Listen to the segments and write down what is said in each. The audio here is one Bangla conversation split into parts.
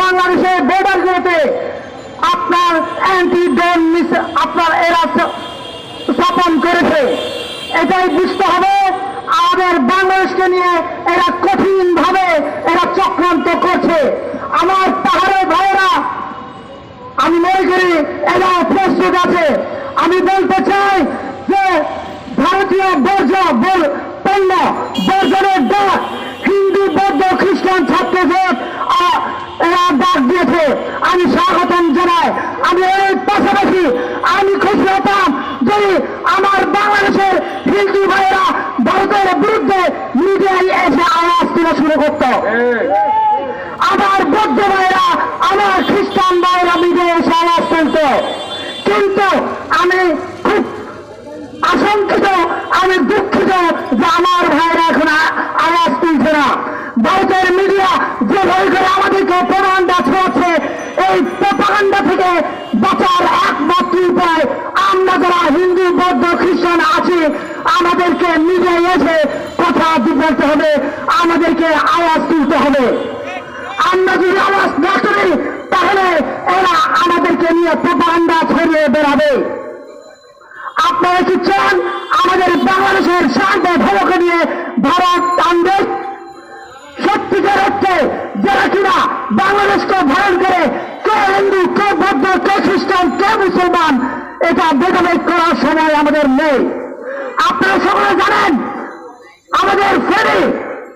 বাংলাদেশের বর্ডারগুলোতে আপনার অ্যান্টি ড্রোন আপনার এরা স্থাপন করেছে। এটাই বুঝতে হবে আমাদের বাংলাদেশকে নিয়ে এরা কঠিনভাবে এরা চক্রান্ত করছে। আমার পাহাড়ের ভাইয়েরা, আমি মনে করি এরা প্রস্তুত আছে। আমি বলতে চাই যে ভারতীয় পণ্য বর্জনের ডাক হিন্দু বৌদ্ধ খ্রিস্টান ছাত্রদের এরা ডাক দিয়েছে, আমি স্বাগতম জানাই। আমি এর পাশাপাশি আমি খুশি হতাম যদি আমার বাংলাদেশের হিন্দু ভাইয়েরা ভারতের বিরুদ্ধে মিডিয়ায় এসে আওয়াজ তুলে শুরু করত। আমার বৌদ্ধ ভাইয়েরা, আমার খ্রিস্টান ভাইয়েরা মিডিয়ায় এসে আওয়াজ তুলত। কিন্তু আমি খুব আশঙ্কিত, আমি দুঃখিত যে আমার ভাইয়েরা এখন আওয়াজ তুলছে না। ভারতের মিডিয়া যে ভয় করে আমাদেরকে প্রপাগান্ডা ছড়াচ্ছে, এই প্রপাগান্ডা থেকে বাঁচার একমাত্র উপায় আমরা যারা হিন্দু বৌদ্ধ খ্রিস্টান আছি আমাদেরকে মিডিয়ায় এসে কথা বলতে হবে, আমাদেরকে আওয়াজ তুলতে হবে। আমরা যদি আওয়াজ না করি তাহলে এরা আমাদেরকে নিয়ে প্রপাগান্ডা ছড়িয়ে বেড়াবে। আপনারা কি চান আমাদের বাংলাদেশের শান্ত ধর্মকে নিয়ে ভারত টানবে? সত্যিকার অর্থে যারা কিনা বাংলাদেশকে ধারণ করে কে হিন্দু, কে বৌদ্ধ, কে খ্রিস্টান, কে মুসলমান, এটা ভেদাভেদ করার সময় আমাদের নেই। আপনারা সকলে জানেন আমাদের ফেরি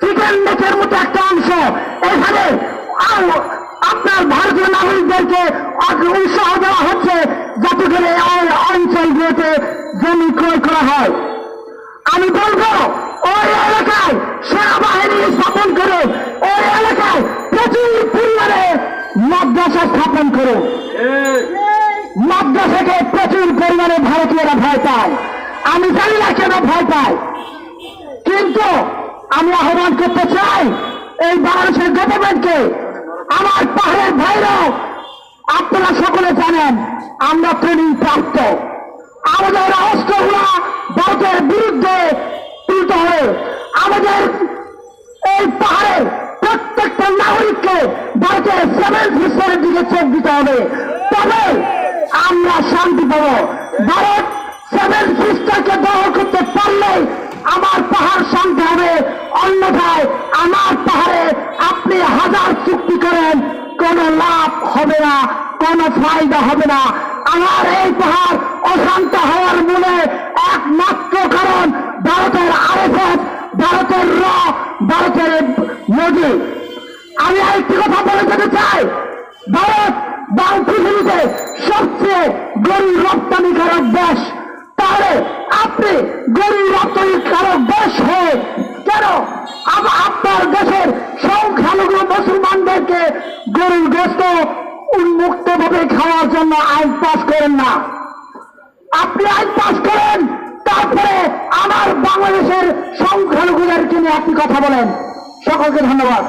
চিকেন নেকের মতো একটা অংশ, এখানে আপনার ভারতীয় নাগরিকদেরকে উৎসাহ দেওয়া হচ্ছে যাতে করে ওই অঞ্চলগুলোতে জমি ক্রয় করা হয়। আমি বলবো ওই এলাকায় সেনাবাহিনী স্থাপন করে ওই এলাকায় প্রচুর পরিমাণে মাদ্রাসা স্থাপন করে। মাদ্রাসাকে প্রচুর পরিমাণে ভারতীয়রা ভয় পায়। আমি জানি না কেন ভয় পায়, কিন্তু আমি আহ্বান করতে চাই এই বাংলাদেশের গভর্নমেন্টকে, আমার পাহাড়ের ভাইরাও আপনারা সকলে জানেন আমরা ট্রেনিং প্রাপ্ত। আমাদের অস্ত্রগুলা ভারতের বিরুদ্ধে তুলতে হবে। আমাদের এই পাহাড়ের প্রত্যেকটা নাগরিককে ভারতের 7 সিস্টারের দিকে চোখ দিতে হবে, তবে আমরা শান্তি পাব। ভারত 7 সিস্টারকে দখল করতে পারলে আমার পাহাড় শান্তি হবে, অন্যথায় আমার পাহাড়ে আপনি হাজার চুক্তি করেন কোনো লাভ হবে না, কোনো ফায়দা হবে না। আমার এই পাহাড় অশান্ত হওয়ার মূলে একমাত্র কারণ ভারতের আরএসএস, ভারতের ভারতের মোদী। আমি আরেকটি কথা বলে যেতে চাই, ভারত পৃথিবীতে সবচেয়ে গরু রপ্তানিকারক দেশ, তাহলে আপনি গরু রপ্তানিকারক দেশ হয়ে কেন আপনার দেশের সংখ্যালঘু মুসলমানদেরকে গরুর গোশত উন্মুক্ত ভাবে খাওয়ার জন্য আইন পাস করেন না? আপনি আইন পাস করেন, তারপরে আমার বাংলাদেশের সংখ্যালঘুদেরকে নিয়ে আপনি কথা বলেন। সকলকে ধন্যবাদ।